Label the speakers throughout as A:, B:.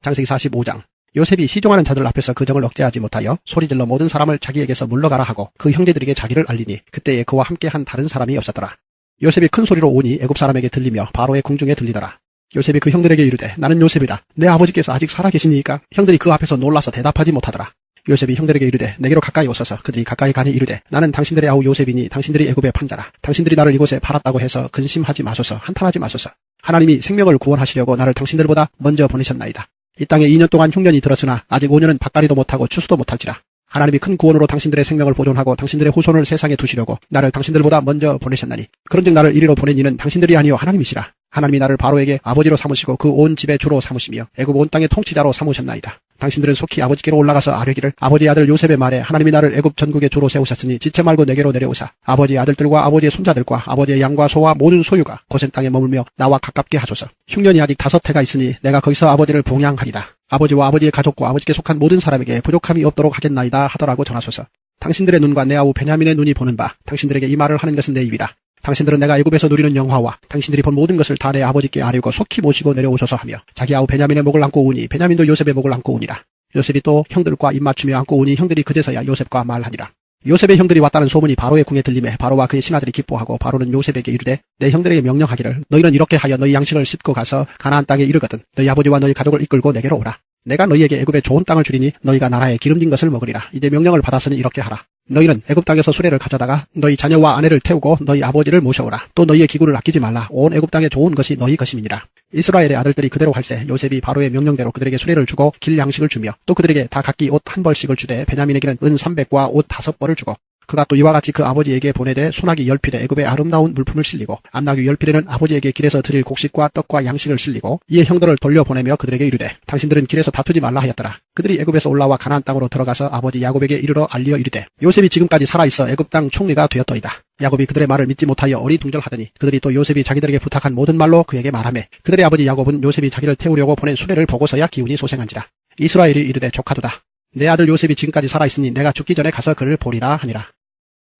A: 창세기 45장. 요셉이 시종하는 자들 앞에서 그 정을 억제하지 못하여 소리질러 모든 사람을 자기에게서 물러가라 하고 그 형제들에게 자기를 알리니 그때에 그와 함께한 다른 사람이 없었더라. 요셉이 큰 소리로 오니 애굽 사람에게 들리며 바로의 궁중에 들리더라. 요셉이 그 형들에게 이르되 나는 요셉이라. 내 아버지께서 아직 살아계시니이까? 형들이 그 앞에서 놀라서 대답하지 못하더라. 요셉이 형들에게 이르되 내게로 가까이 오소서. 그들이 가까이 가니 이르되 나는 당신들의 아우 요셉이니 당신들이 애굽의 판자라. 당신들이 나를 이곳에 팔았다고 해서 근심하지 마소서. 한탄하지 마소서. 하나님이 생명을 구원하시려고 나를 당신들보다 먼저 보내셨나이다. 이 땅에 2년 동안 흉년이 들었으나 아직 5년은 밭갈이도 못하고 추수도 못할지라. 하나님이 큰 구원으로 당신들의 생명을 보존하고 당신들의 후손을 세상에 두시려고 나를 당신들보다 먼저 보내셨나니 그런즉 나를 이리로 보낸 이는 당신들이 아니요 하나님이시라. 하나님이 나를 바로에게 아버지로 삼으시고 그 온 집의 주로 삼으시며 애굽 온 땅의 통치자로 삼으셨나이다. 당신들은 속히 아버지께로 올라가서 아뢰기를 아버지의 아들 요셉의 말에 하나님이 나를 애굽 전국의 주로 세우셨으니 지체 말고 내게로 내려오사 아버지의 아들들과 아버지의 손자들과 아버지의 양과 소와 모든 소유가 고센 땅에 머물며 나와 가깝게 하소서. 흉년이 아직 5해가 있으니 내가 거기서 아버지를 봉양하리다. 아버지와 아버지의 가족과 아버지께 속한 모든 사람에게 부족함이 없도록 하겠나이다 하더라고 전하소서. 당신들의 눈과 내 아우 베냐민의 눈이 보는 바 당신들에게 이 말을 하는 것은 내 입이다. 당신들은 내가 애굽에서 누리는 영화와 당신들이 본 모든 것을 다 내 아버지께 아뢰고 속히 모시고 내려오소서 하며 자기 아우 베냐민의 목을 안고 우니 베냐민도 요셉의 목을 안고 우니라. 요셉이 또 형들과 입맞추며 안고 우니 형들이 그제서야 요셉과 말하니라. 요셉의 형들이 왔다는 소문이 바로의 궁에 들림에 바로와 그의 신하들이 기뻐하고 바로는 요셉에게 이르되 내 형들에게 명령하기를 너희는 이렇게 하여 너희 양식을 싣고 가서 가나안 땅에 이르거든 너희 아버지와 너희 가족을 이끌고 내게로 오라. 내가 너희에게 애굽에 좋은 땅을 주리니 너희가 나라에 기름진 것을 먹으리라. 이제 명령을 받았으니 이렇게 하라. 너희는 애굽 땅에서 수레를 가져다가 너희 자녀와 아내를 태우고 너희 아버지를 모셔오라. 또 너희의 기구를 아끼지 말라. 온 애굽 땅에 좋은 것이 너희 것임이니라. 이스라엘의 아들들이 그대로 할세 요셉이 바로의 명령대로 그들에게 수레를 주고 길 양식을 주며 또 그들에게 다 각기 옷 1벌씩을 주되 베냐민에게는 은 300과 옷 5벌을 주고 그가 또 이와 같이 그 아버지에게 보내되 소나기 10필에 애굽의 아름다운 물품을 실리고 암나귀 10필에는 아버지에게 길에서 드릴 곡식과 떡과 양식을 실리고 이에 형들을 돌려보내며 그들에게 이르되 당신들은 길에서 다투지 말라 하였더라. 그들이 애굽에서 올라와 가나안 땅으로 들어가서 아버지 야곱에게 이르러 알리어 이르되 요셉이 지금까지 살아있어 애굽 땅 총리가 되었더이다. 야곱이 그들의 말을 믿지 못하여 어리둥절하더니 그들이 또 요셉이 자기들에게 부탁한 모든 말로 그에게 말하매 그들의 아버지 야곱은 요셉이 자기를 태우려고 보낸 수레를 보고서야 기운이 소생한지라. 이스라엘이 이르되 조카도다. 내 아들 요셉이 지금까지 살아있으니 내가 죽기 전에 가서 그를 보리라 하니라.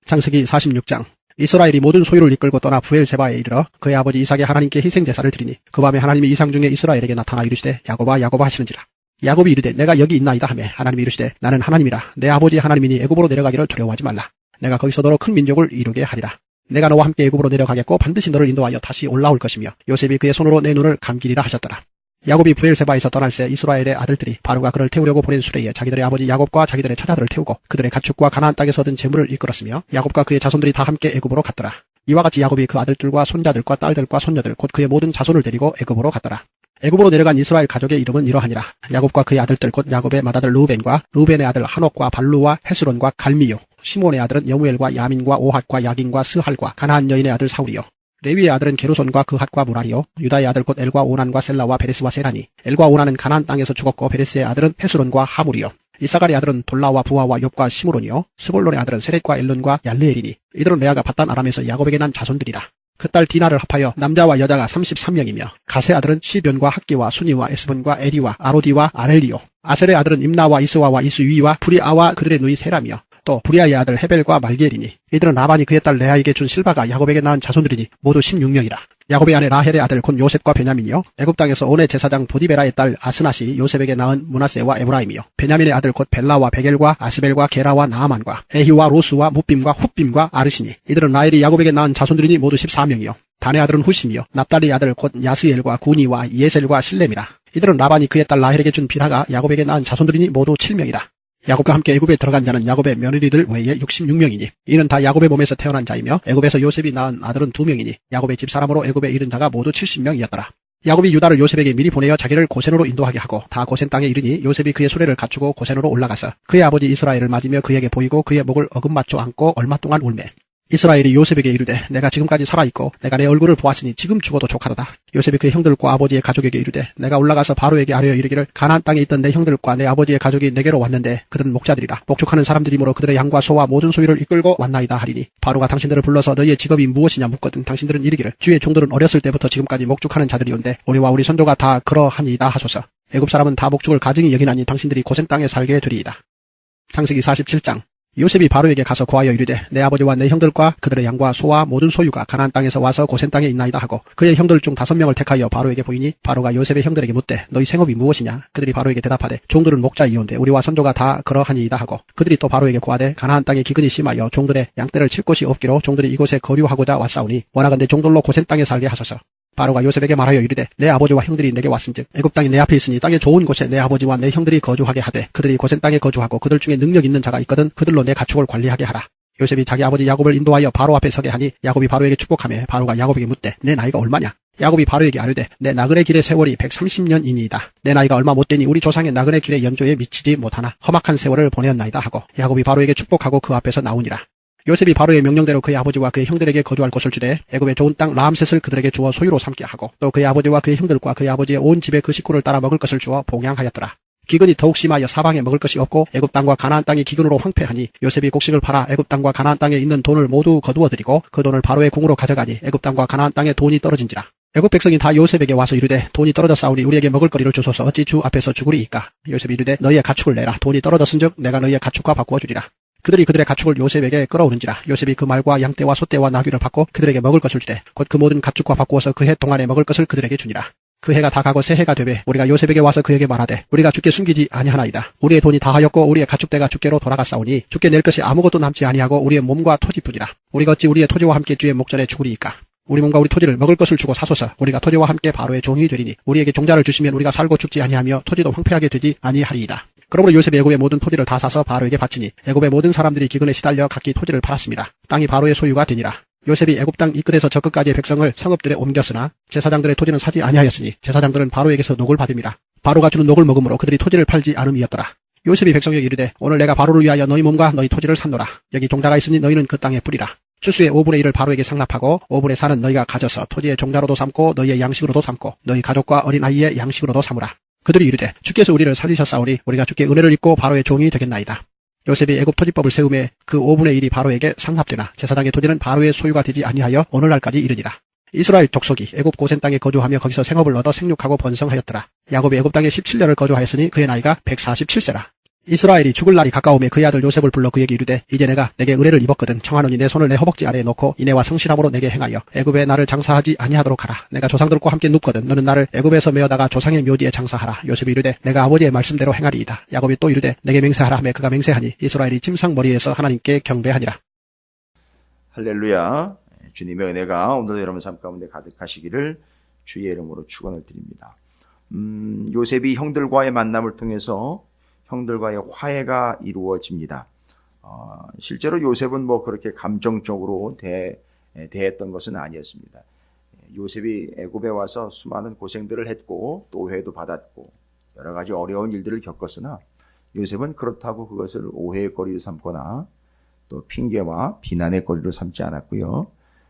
A: 창세기 46장. 이스라엘이 모든 소유를 이끌고 떠나 브엘세바에 이르러 그의 아버지 이삭의 하나님께 희생제사를 드리니 그 밤에 하나님이 이상 중에 이스라엘에게 나타나 이르시되 야곱아 야곱아 하시는지라. 야곱이 이르되 내가 여기 있나이다 하매 하나님이 이르시되 나는 하나님이라. 내 아버지의 하나님이니 애굽으로 내려가기를 두려워하지 말라. 내가 거기서 너로 큰 민족을 이루게 하리라. 내가 너와 함께 애굽으로 내려가겠고 반드시 너를 인도하여 다시 올라올 것이며 요셉이 그의 손으로 내 눈을 감기리라 하셨더라. 야곱이 브엘세바에서 떠날새 이스라엘의 아들들이 바로가 그를 태우려고 보낸 수레에 자기들의 아버지 야곱과 자기들의 처자들을 태우고 그들의 가축과 가나안 땅에서 얻은 재물을 이끌었으며 야곱과 그의 자손들이 다 함께 애굽으로 갔더라. 이와 같이 야곱이 그 아들들과 손자들과 딸들과 손녀들 곧 그의 모든 자손을 데리고 애굽으로 갔더라. 애굽으로 내려간 이스라엘 가족의 이름은 이러하니라. 야곱과 그의 아들들 곧 야곱의 맏아들 르우벤과 르우벤의 아들 한옥과 발루와 헤스론과 갈미요. 시몬의 아들은 여무엘과 야민과 오핫과 야긴과 스할과 가나안 여인의 아들 사울이요. 레위의 아들은 게르손과 그핫과 무라리요. 유다의 아들 곧 엘과 오난과 셀라와 베레스와 세라니. 엘과 오난은 가나안 땅에서 죽었고 베레스의 아들은 헤스론과 하물이요. 이사갈의 아들은 돌라와 부하와 욥과 시므론이요. 스볼론의 아들은 세렛과 엘론과 얄르엘이니. 이들은 레아가 밧단 아람에서 야곱에게 난 자손들이라. 그 딸 디나를 합하여 남자와 여자가 33명이며 가세 아들은 시변과 학기와 순이와 에스본과 에리와 아로디와 아렐리요. 아셀의 아들은 임나와 이스와와 이스위와 브리아와 그들의 누이 세라며 또 브리아의 아들 헤벨과 말기엘이니. 이들은 라반이 그의 딸 레아에게 준 실바가 야곱에게 낳은 자손들이니 모두 16명이라. 야곱의 아내 라헬의 아들 곧 요셉과 베냐민이요. 애굽 땅에서 온의 제사장 보디베라의 딸 아스낫이 요셉에게 낳은 므낫세와 에브라임이요. 베냐민의 아들 곧 벨라와 베겔과 아스벨과 게라와 나아만과 에히와 로스와 무빔과 훗빔과 아르시니. 이들은 라헬이 야곱에게 낳은 자손들이니 모두 14명이요. 단의 아들은 후심이요. 납달리의 아들 곧 야스엘과 구니와 예셀과 실렘이라. 이들은 라반이 그의 딸 라헬에게 준 빌하가 야곱에게 낳은 자손들이니 모두 7명이라. 야곱과 함께 애굽에 들어간 자는 야곱의 며느리들 외에 66명이니 이는 다 야곱의 몸에서 태어난 자이며 애굽에서 요셉이 낳은 아들은 2명이니 야곱의 집사람으로 애굽에 이른 자가 모두 70명이었더라. 야곱이 유다를 요셉에게 미리 보내어 자기를 고센으로 인도하게 하고 다 고센 땅에 이르니 요셉이 그의 수레를 갖추고 고센으로 올라가서 그의 아버지 이스라엘을 맞으며 그에게 보이고 그의 목을 어금맞춰 안고 얼마 동안 울매 이스라엘이 요셉에게 이르되 내가 지금까지 살아있고 내가 내 얼굴을 보았으니 지금 죽어도 조카도다. 요셉이 그의 형들과 아버지의 가족에게 이르되 내가 올라가서 바로에게 아뢰어 이르기를 가나안 땅에 있던 내 형들과 내 아버지의 가족이 내게로 왔는데 그들은 목자들이라. 목축하는 사람들이므로 그들의 양과 소와 모든 소유를 이끌고 왔나이다 하리니 바로가 당신들을 불러서 너희의 직업이 무엇이냐 묻거든 당신들은 이르기를 주의 종들은 어렸을 때부터 지금까지 목축하는 자들이온데 우리와 우리 선조가 다 그러하니이다 하소서. 애굽 사람은 다 목축을 가증히 여기나니 당신들이 고센 땅에 살게 되리이다. 창세기 47장. 요셉이 바로에게 가서 고하여 이르되 내 아버지와 내 형들과 그들의 양과 소와 모든 소유가 가나안 땅에서 와서 고센 땅에 있나이다 하고 그의 형들 중 5명을 택하여 바로에게 보이니 바로가 요셉의 형들에게 묻되 너희 생업이 무엇이냐? 그들이 바로에게 대답하되 종들은 목자이온데 우리와 선조가 다 그러하니이다 하고 그들이 또 바로에게 고하되 가나안 땅에 기근이 심하여 종들의 양떼를 칠 곳이 없기로 종들이 이곳에 거류하고자 왔사오니 원하건대 종들로 고센 땅에 살게 하소서. 바로가 요셉에게 말하여 이르되 내 아버지와 형들이 내게 왔은즉 애굽 땅이 내 앞에 있으니 땅의 좋은 곳에 내 아버지와 내 형들이 거주하게 하되 그들이 고센 땅에 거주하고 그들 중에 능력 있는 자가 있거든 그들로 내 가축을 관리하게 하라. 요셉이 자기 아버지 야곱을 인도하여 바로 앞에 서게 하니 야곱이 바로에게 축복하며 바로가 야곱에게 묻되 내 나이가 얼마냐? 야곱이 바로에게 아뢰되 내 나그네 길의 세월이 130년이니이다. 내 나이가 얼마 못되니 우리 조상의 나그네 길의 연조에 미치지 못하나 험악한 세월을 보내었나이다 하고 야곱이 바로에게 축복하고 그 앞에서 나오니라. 요셉이 바로의 명령대로 그의 아버지와 그의 형들에게 거주할 곳을 주되 애굽의 좋은 땅 라암셋을 그들에게 주어 소유로 삼게 하고 또 그의 아버지와 그의 형들과 그의 아버지의 온 집에 그 식구를 따라 먹을 것을 주어 봉양하였더라. 기근이 더욱 심하여 사방에 먹을 것이 없고 애굽 땅과 가나안 땅이 기근으로 황폐하니 요셉이 곡식을 팔아 애굽 땅과 가나안 땅에 있는 돈을 모두 거두어들이고 그 돈을 바로의 궁으로 가져가니 애굽 땅과 가나안 땅에 돈이 떨어진지라. 애굽 백성이 다 요셉에게 와서 이르되 돈이 떨어졌사오니 우리에게 먹을 거리를 주소서 어찌 주 앞에서 죽으리이까. 요셉이 이르되 너희의 가축을 내라. 돈이 떨어졌은즉 내가 너희의 가축과 바꾸어 주리라. 그들이 그들의 가축을 요셉에게 끌어오는지라. 요셉이 그 말과 양떼와 소떼와 나귀를 받고 그들에게 먹을 것을 주되 곧 그 모든 가축과 바꾸어서 그 해 동안에 먹을 것을 그들에게 주니라. 그 해가 다 가고 새 해가 되매 우리가 요셉에게 와서 그에게 말하되 우리가 주께 숨기지 아니하나이다. 우리의 돈이 다하였고 우리의 가축대가 주께로 돌아갔사오니 주께 낼 것이 아무것도 남지 아니하고 우리의 몸과 토지뿐이라. 우리가 어찌 우리의 토지와 함께 주의 목전에 죽으리이까. 우리 몸과 우리 토지를 먹을 것을 주고 사소서. 우리가 토지와 함께 바로의 종이 되리니 우리에게 종자를 주시면 우리가 살고 죽지 아니하며 토지도 황폐하게 되지 아니하리이다. 그러므로 요셉이 애굽의 모든 토지를 다 사서 바로에게 바치니 애굽의 모든 사람들이 기근에 시달려 각기 토지를 팔았습니다. 땅이 바로의 소유가 되니라. 요셉이 애굽 땅 이 끝에서 저 끝까지의 백성을 성읍들에 옮겼으나 제사장들의 토지는 사지 아니하였으니 제사장들은 바로에게서 녹을 받음이라. 바로가 주는 녹을 먹음으로 그들이 토지를 팔지 않음이었더라. 요셉이 백성에게 이르되 오늘 내가 바로를 위하여 너희 몸과 너희 토지를 샀노라. 여기 종자가 있으니 너희는 그 땅에 뿌리라. 추수의 5분의 1을 바로에게 상납하고 5분의 4는 너희가 가져서 토지의 종자로도 삼고 너희의 양식으로도 삼고 너희 가족과 어린아이의 양식으로도 삼으라. 그들이 이르되 주께서 우리를 살리셨사오니 우리가 주께 은혜를 입고 바로의 종이 되겠나이다. 요셉이 애굽 토지법을 세우매 그 5분의 1이 바로에게 상납되나 제사장의 토지는 바로의 소유가 되지 아니하여 오늘날까지 이르니라. 이스라엘 족속이 애굽 고센 땅에 거주하며 거기서 생업을 얻어 생육하고 번성하였더라. 야곱이 애굽 땅에 17년을 거주하였으니 그의 나이가 147세라. 이스라엘이 죽을 날이 가까우매 그의 아들 요셉을 불러 그에게 이르되 이제 내가 내게 의뢰를 입었거든 청하노니 내 손을 내 허벅지 아래에 놓고 이내와 성실함으로 내게 행하여 애굽에 나를 장사하지 아니하도록 하라. 내가 조상들과 함께 눕거든 너는 나를 애굽에서 메어다가 조상의 묘지에 장사하라. 요셉이 이르되 내가 아버지의 말씀대로 행하리이다. 야곱이 또 이르되 내게 맹세하라 하매 그가 맹세하니 이스라엘이 침상머리에서 하나님께 경배하니라.
B: 할렐루야. 주님의 은혜가 오늘도 여러분 삶 가운데 가득하시기를 주의 이름으로 축원을 드립니다. 요셉이 형들과의 만남을 통해서 형들과의 화해가 이루어집니다. 실제로 요셉은 그렇게 감정적으로 대했던 것은 아니었습니다. 요셉이 애굽에 와서 수많은 고생들을 했고 또 오해도 받았고 여러 가지 어려운 일들을 겪었으나 요셉은 그렇다고 그것을 오해의 거리로 삼거나 또 핑계와 비난의 거리로 삼지 않았고요.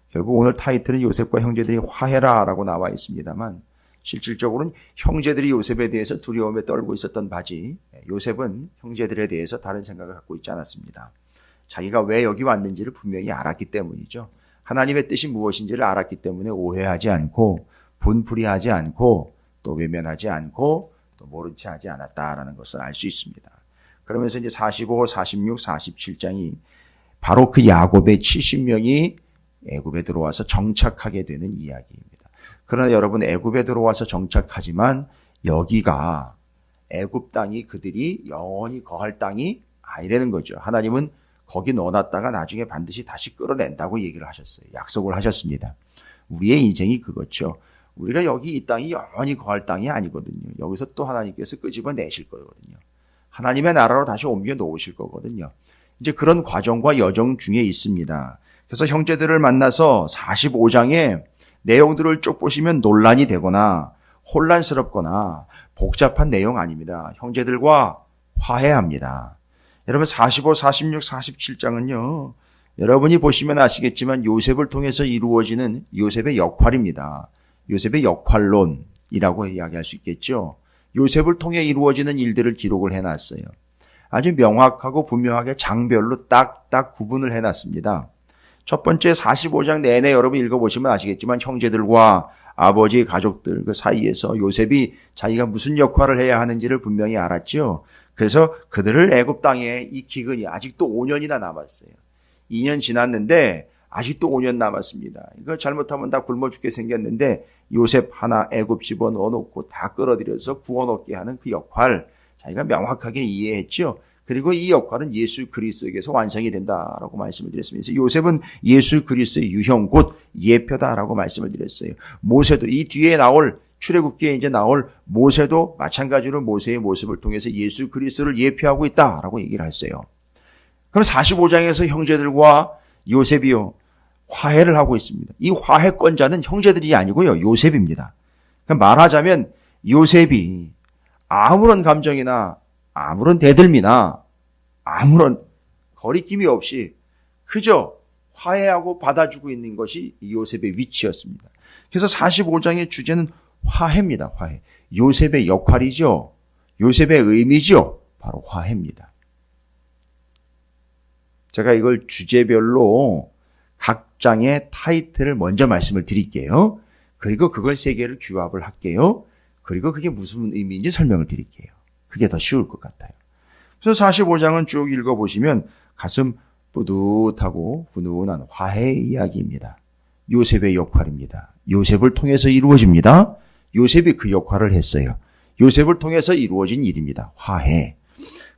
B: 결국 오늘 타이틀은 요셉과 형제들이 화해라라고 나와 있습니다만 실질적으로는 형제들이 요셉에 대해서 두려움에 떨고 있었던 바지 요셉은 형제들에 대해서 다른 생각을 갖고 있지 않았습니다. 자기가 왜 여기 왔는지를 분명히 알았기 때문이죠. 하나님의 뜻이 무엇인지를 알았기 때문에 오해하지 않고 분풀이하지 않고 또 외면하지 않고 또 모른 채 하지 않았다라는 것을 알 수 있습니다. 그러면서 이제 45, 46, 47장이 바로 그 야곱의 70명이 애굽에 들어와서 정착하게 되는 이야기입니다. 그러나 여러분 애굽에 들어와서 정착하지만 여기가 애굽 땅이 그들이 영원히 거할 땅이 아니라는 거죠. 하나님은 거기 넣어놨다가 나중에 반드시 다시 끌어낸다고 얘기를 하셨어요. 약속을 하셨습니다. 우리의 인생이 그거죠. 우리가 여기 이 땅이 영원히 거할 땅이 아니거든요. 여기서 또 하나님께서 끄집어내실 거거든요. 하나님의 나라로 다시 옮겨 놓으실 거거든요. 이제 그런 과정과 여정 중에 있습니다. 그래서 형제들을 만나서 45장에 내용들을 쭉 보시면 논란이 되거나 혼란스럽거나 복잡한 내용 아닙니다. 형제들과 화해합니다. 여러분 45, 46, 47장은요. 여러분이 보시면 아시겠지만 요셉을 통해서 이루어지는 요셉의 역할입니다. 요셉의 역할론이라고 이야기할 수 있겠죠. 요셉을 통해 이루어지는 일들을 기록을 해놨어요. 아주 명확하고 분명하게 장별로 딱딱 구분을 해놨습니다. 첫 번째 45장 내내 여러분 읽어보시면 아시겠지만 형제들과 아버지 가족들 그 사이에서 요셉이 자기가 무슨 역할을 해야 하는지를 분명히 알았죠. 그래서 그들을 애굽 땅에 이 기근이 아직도 5년이나 남았어요. 2년 지났는데 아직도 5년 남았습니다. 이거 잘못하면 다 굶어 죽게 생겼는데 요셉 하나 애굽 집어넣어 놓고 다 끌어들여서 구워 먹게 하는 그 역할 자기가 명확하게 이해했죠. 그리고 이 역할은 예수 그리스도에게서 완성이 된다라고 말씀을 드렸습니다. 그래서 요셉은 예수 그리스도의 유형 곧 예표다라고 말씀을 드렸어요. 모세도 이 뒤에 나올 출애굽기에 이제 나올 모세도 마찬가지로 모세의 모습을 통해서 예수 그리스도를 예표하고 있다라고 얘기를 했어요. 그럼 45장에서 형제들과 요셉이요 화해를 하고 있습니다. 이 화해권자는 형제들이 아니고요 요셉입니다. 그러니까 말하자면 요셉이 아무런 감정이나 아무런 대들미나 아무런 거리낌이 없이 그저 화해하고 받아주고 있는 것이 요셉의 위치였습니다. 그래서 45장의 주제는 화해입니다. 화해. 요셉의 역할이죠. 요셉의 의미죠. 바로 화해입니다. 제가 이걸 주제별로 각 장의 타이틀을 먼저 말씀을 드릴게요. 그리고 그걸 세 개를 규합을 할게요. 그리고 그게 무슨 의미인지 설명을 드릴게요. 그게 더 쉬울 것 같아요. 그래서 45장은 쭉 읽어보시면 가슴 뿌듯하고 훈훈한 화해의 이야기입니다. 요셉의 역할입니다. 요셉을 통해서 이루어집니다. 요셉이 그 역할을 했어요. 요셉을 통해서 이루어진 일입니다. 화해.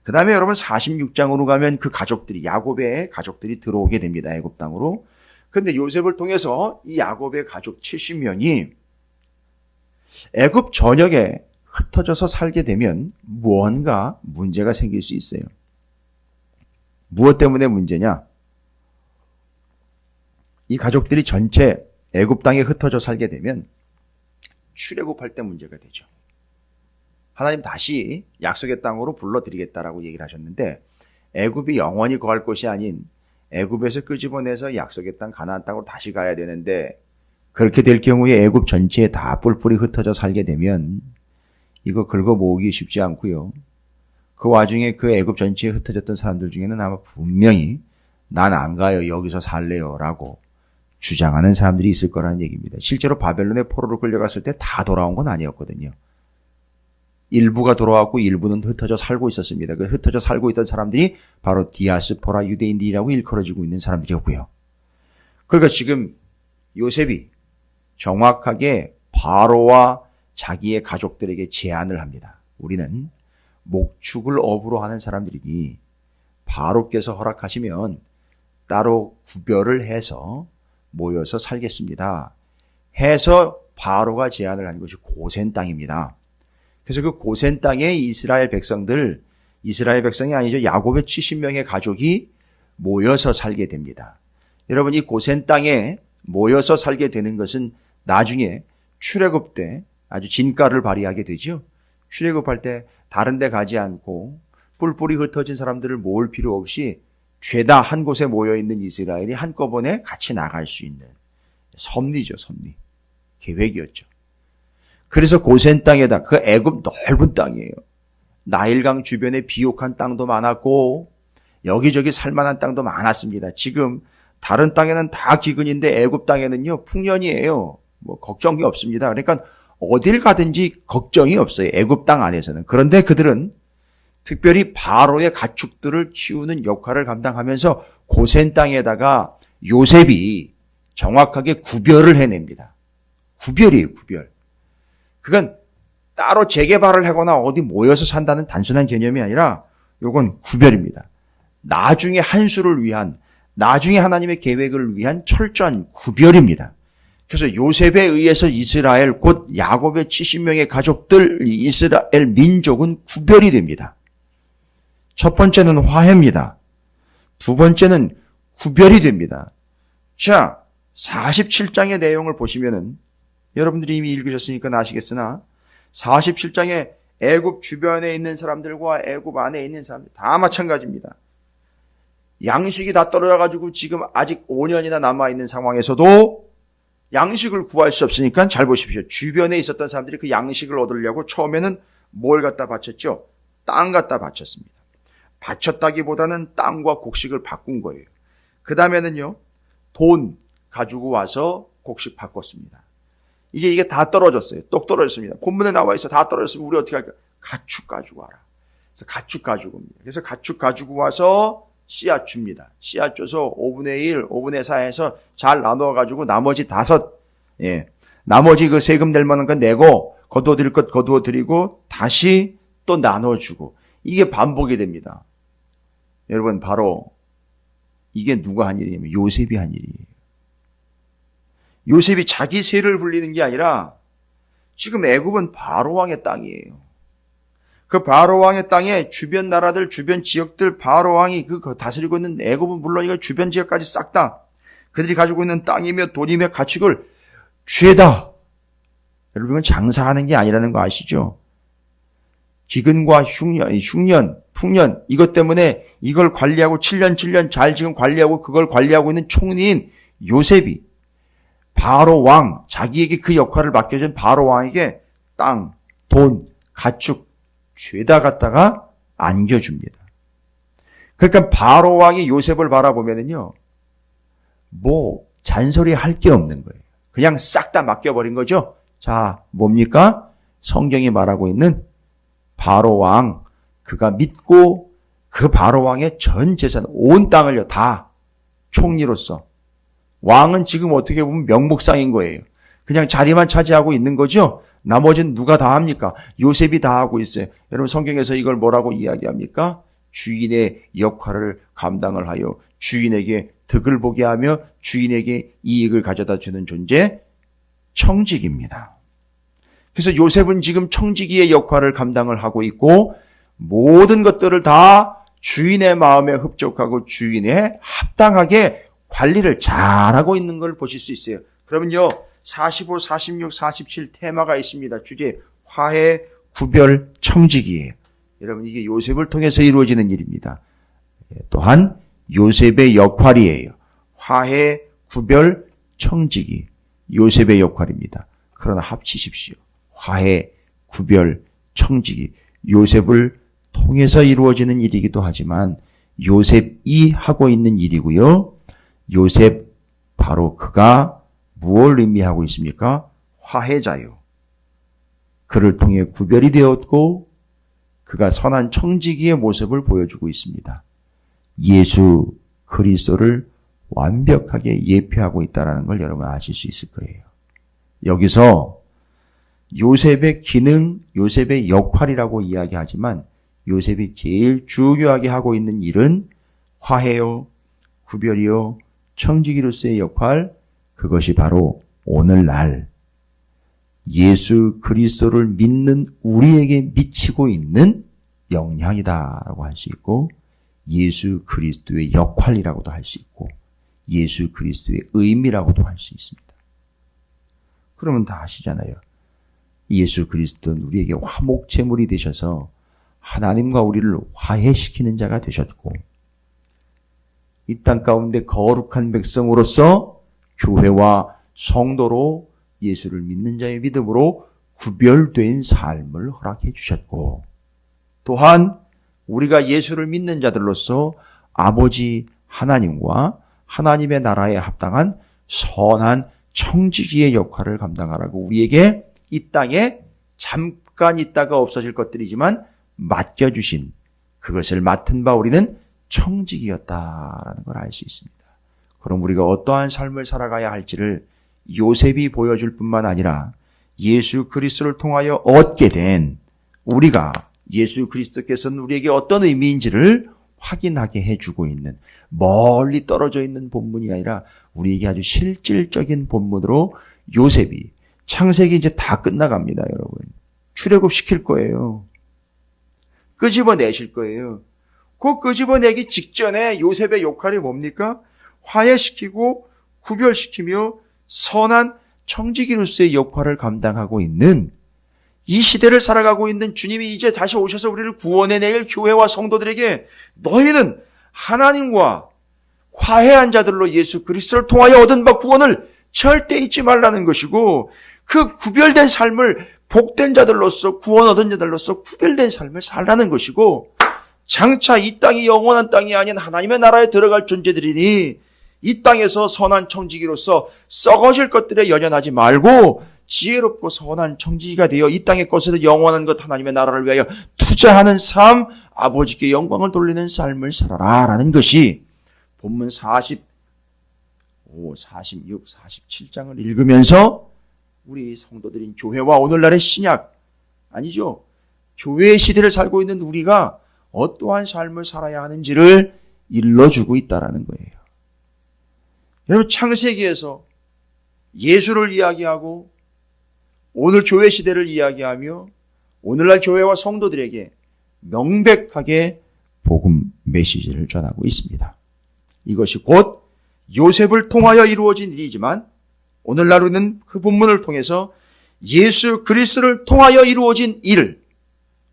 B: 그 다음에 여러분 46장으로 가면 그 가족들이 야곱의 가족들이 들어오게 됩니다. 애굽 땅으로. 그런데 요셉을 통해서 이 야곱의 가족 70명이 애굽 전역에 흩어져서 살게 되면 무언가 문제가 생길 수 있어요. 무엇 때문에 문제냐? 이 가족들이 전체 애굽 땅에 흩어져 살게 되면 출애굽할 때 문제가 되죠. 하나님 다시 약속의 땅으로 불러드리겠다라고 얘기를 하셨는데 애굽이 영원히 거할 곳이 아닌 애굽에서 끄집어내서 약속의 땅 가나안 땅으로 다시 가야 되는데 그렇게 될 경우에 애굽 전체에 다 뿔뿔이 흩어져 살게 되면 이거 긁어 모으기 쉽지 않고요. 그 와중에 그 애굽 전체에 흩어졌던 사람들 중에는 아마 분명히 난 안 가요. 여기서 살래요. 라고 주장하는 사람들이 있을 거라는 얘기입니다. 실제로 바벨론의 포로로 끌려갔을 때 다 돌아온 건 아니었거든요. 일부가 돌아왔고 일부는 흩어져 살고 있었습니다. 그 흩어져 살고 있던 사람들이 바로 디아스포라 유대인들이라고 일컬어지고 있는 사람들이었고요. 그러니까 지금 요셉이 정확하게 바로와 자기의 가족들에게 제안을 합니다. 우리는 목축을 업으로 하는 사람들이니 바로께서 허락하시면 따로 구별을 해서 모여서 살겠습니다. 해서 바로가 제안을 한 것이 고센 땅입니다. 그래서 그 고센 땅에 이스라엘 백성이 아니죠. 야곱의 70명의 가족이 모여서 살게 됩니다. 여러분 이 고센 땅에 모여서 살게 되는 것은 나중에 출애굽 때 아주 진가를 발휘하게 되죠. 출애굽할 때 다른 데 가지 않고 뿔뿔이 흩어진 사람들을 모을 필요 없이 죄다 한 곳에 모여있는 이스라엘이 한꺼번에 같이 나갈 수 있는 섭리죠. 섭리. 계획이었죠. 그래서 고센 땅에다 그 애굽 넓은 땅이에요. 나일강 주변에 비옥한 땅도 많았고 여기저기 살만한 땅도 많았습니다. 지금 다른 땅에는 다 기근인데 애굽 땅에는요 풍년이에요. 뭐 걱정이 없습니다. 그러니까 어딜 가든지 걱정이 없어요. 애굽 땅 안에서는. 그런데 그들은 특별히 바로의 가축들을 키우는 역할을 감당하면서 고센 땅에다가 요셉이 정확하게 구별을 해냅니다. 구별이에요. 구별. 그건 따로 재개발을 하거나 어디 모여서 산다는 단순한 개념이 아니라 이건 구별입니다. 나중에 한수를 위한, 나중에 하나님의 계획을 위한 철저한 구별입니다. 그래서 요셉에 의해서 이스라엘 곧 야곱의 70명의 가족들 이스라엘 민족은 구별이 됩니다. 첫 번째는 화해입니다. 두 번째는 구별이 됩니다. 자, 47장의 내용을 보시면은 여러분들이 이미 읽으셨으니까 아시겠으나 47장에 애굽 주변에 있는 사람들과 애굽 안에 있는 사람들 다 마찬가지입니다. 양식이 다 떨어져가지고 지금 아직 5년이나 남아있는 상황에서도 양식을 구할 수 없으니까 잘 보십시오. 주변에 있었던 사람들이 그 양식을 얻으려고 처음에는 뭘 갖다 바쳤죠? 땅 갖다 바쳤습니다. 바쳤다기보다는 땅과 곡식을 바꾼 거예요. 그 다음에는요, 돈 가지고 와서 곡식 바꿨습니다. 이제 이게 다 떨어졌어요. 똑 떨어졌습니다. 본문에 나와 있어. 다 떨어졌으면 우리 어떻게 할까? 가축 가지고 와라. 그래서 가축 가지고 옵니다. 그래서 가축 가지고 와서 씨앗 줍니다. 씨앗 줘서 5분의 1, 5분의 4에서 잘 나누어 가지고 나머지 5, 나머지 그 세금 낼 만한 거 내고 거두어 드릴 것 거두어 드리고 다시 또 나눠주고 이게 반복이 됩니다. 여러분 바로 이게 누가 한 일이냐면 요셉이 한 일이에요. 요셉이 자기 세를 불리는 게 아니라 지금 애굽은 바로 왕의 땅이에요. 그 바로 왕의 땅에 주변 나라들, 주변 지역들 바로 왕이 그 다스리고 있는 애굽은 물론 이거 주변 지역까지 싹 다 그들이 가지고 있는 땅이며 돈이며 가축을 죄다. 여러분 이건 장사하는 게 아니라는 거 아시죠? 기근과 흉년, 풍년 이것 때문에 이걸 관리하고 7년 잘 지금 관리하고 그걸 관리하고 있는 총리인 요셉이 바로 왕, 자기에게 그 역할을 맡겨준 바로 왕에게 땅, 돈, 가축 죄다 갖다가 안겨줍니다. 그러니까 바로 왕이 요셉을 바라보면은요, 뭐 잔소리 할 게 없는 거예요. 그냥 싹 다 맡겨버린 거죠. 자, 뭡니까? 성경이 말하고 있는 바로 왕, 그가 믿고 그 바로 왕의 전 재산, 온 땅을요 다 총리로서 왕은 지금 어떻게 보면 명목상인 거예요. 그냥 자리만 차지하고 있는 거죠. 나머지는 누가 다 합니까? 요셉이 다 하고 있어요. 여러분 성경에서 이걸 뭐라고 이야기합니까? 주인의 역할을 감당을 하여 주인에게 득을 보게 하며 주인에게 이익을 가져다 주는 존재, 청지기입니다. 그래서 요셉은 지금 청지기의 역할을 감당을 하고 있고 모든 것들을 다 주인의 마음에 흡족하고 주인에 합당하게 관리를 잘하고 있는 걸 보실 수 있어요. 그러면요 45, 46, 47 테마가 있습니다. 주제 화해, 구별, 청지기예요. 여러분 이게 요셉을 통해서 이루어지는 일입니다. 또한 요셉의 역할이에요. 화해, 구별, 청지기 요셉의 역할입니다. 그러나 합치십시오. 화해, 구별, 청지기 요셉을 통해서 이루어지는 일이기도 하지만 요셉이 하고 있는 일이고요. 요셉 바로 그가 무엇을 의미하고 있습니까? 화해자요. 그를 통해 구별이 되었고 그가 선한 청지기의 모습을 보여주고 있습니다. 예수 그리스도를 완벽하게 예표하고 있다는 걸 여러분 아실 수 있을 거예요. 여기서 요셉의 기능, 요셉의 역할이라고 이야기하지만 요셉이 제일 중요하게 하고 있는 일은 화해요, 구별이요, 청지기로서의 역할, 그것이 바로 오늘날 예수 그리스도를 믿는 우리에게 미치고 있는 영향이다라고 할 수 있고 예수 그리스도의 역할이라고도 할 수 있고 예수 그리스도의 의미라고도 할 수 있습니다. 그러면 다 아시잖아요. 예수 그리스도는 우리에게 화목제물이 되셔서 하나님과 우리를 화해시키는 자가 되셨고 이 땅 가운데 거룩한 백성으로서 교회와 성도로 예수를 믿는 자의 믿음으로 구별된 삶을 허락해 주셨고 또한 우리가 예수를 믿는 자들로서 아버지 하나님과 하나님의 나라에 합당한 선한 청지기의 역할을 감당하라고 우리에게 이 땅에 잠깐 있다가 없어질 것들이지만 맡겨주신 그것을 맡은 바 우리는 청지기였다라는 걸 알 수 있습니다. 그럼 우리가 어떠한 삶을 살아가야 할지를 요셉이 보여줄 뿐만 아니라 예수 그리스도를 통하여 얻게 된 우리가 예수 그리스도께서는 우리에게 어떤 의미인지를 확인하게 해주고 있는 멀리 떨어져 있는 본문이 아니라 우리에게 아주 실질적인 본문으로 요셉이 창세기 이제 다 끝나갑니다. 여러분 출애굽 시킬 거예요. 끄집어내실 거예요. 그 끄집어내기 직전에 요셉의 역할이 뭡니까? 화해시키고 구별시키며 선한 청지기로서의 역할을 감당하고 있는 이 시대를 살아가고 있는 주님이 이제 다시 오셔서 우리를 구원해낼 교회와 성도들에게 너희는 하나님과 화해한 자들로 예수 그리스도를 통하여 얻은 바 구원을 절대 잊지 말라는 것이고 그 구별된 삶을 복된 자들로서 구원 얻은 자들로서 구별된 삶을 살라는 것이고 장차 이 땅이 영원한 땅이 아닌 하나님의 나라에 들어갈 존재들이니 이 땅에서 선한 청지기로서 썩어질 것들에 연연하지 말고 지혜롭고 선한 청지기가 되어 이 땅의 것에서 영원한 것 하나님의 나라를 위하여 투자하는 삶, 아버지께 영광을 돌리는 삶을 살아라 라는 것이 본문 45, 46, 47장을 읽으면서 우리 성도들인 교회와 오늘날의 신약, 아니죠. 교회의 시대를 살고 있는 우리가 어떠한 삶을 살아야 하는지를 일러주고 있다라는 거예요. 여러분, 창세기에서 예수를 이야기하고 오늘 교회 시대를 이야기하며 오늘날 교회와 성도들에게 명백하게 복음 메시지를 전하고 있습니다. 이것이 곧 요셉을 통하여 이루어진 일이지만 오늘날 우리는 그 본문을 통해서 예수 그리스도를 통하여 이루어진 일을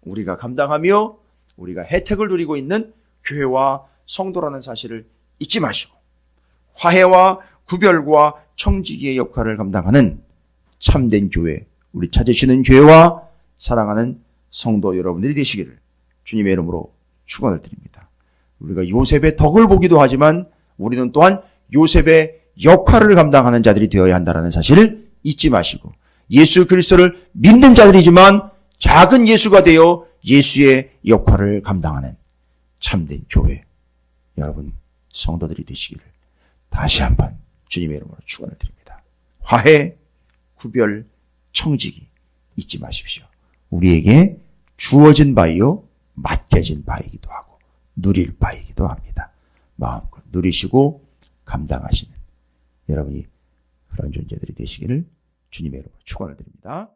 B: 우리가 감당하며 우리가 혜택을 누리고 있는 교회와 성도라는 사실을 잊지 마시고 화해와 구별과 청지기의 역할을 감당하는 참된 교회, 우리 찾으시는 교회와 사랑하는 성도 여러분들이 되시기를 주님의 이름으로 축원을 드립니다. 우리가 요셉의 덕을 보기도 하지만 우리는 또한 요셉의 역할을 감당하는 자들이 되어야 한다는 사실을 잊지 마시고 예수 그리스도를 믿는 자들이지만 작은 예수가 되어 예수의 역할을 감당하는 참된 교회, 여러분 성도들이 되시기를 다시 한번 주님의 이름으로 축원을 드립니다. 화해, 구별, 청지기 잊지 마십시오. 우리에게 주어진 바이요 맡겨진 바이기도 하고 누릴 바이기도 합니다. 마음껏 누리시고 감당하시는 여러분이 그런 존재들이 되시기를 주님의 이름으로 축원을 드립니다.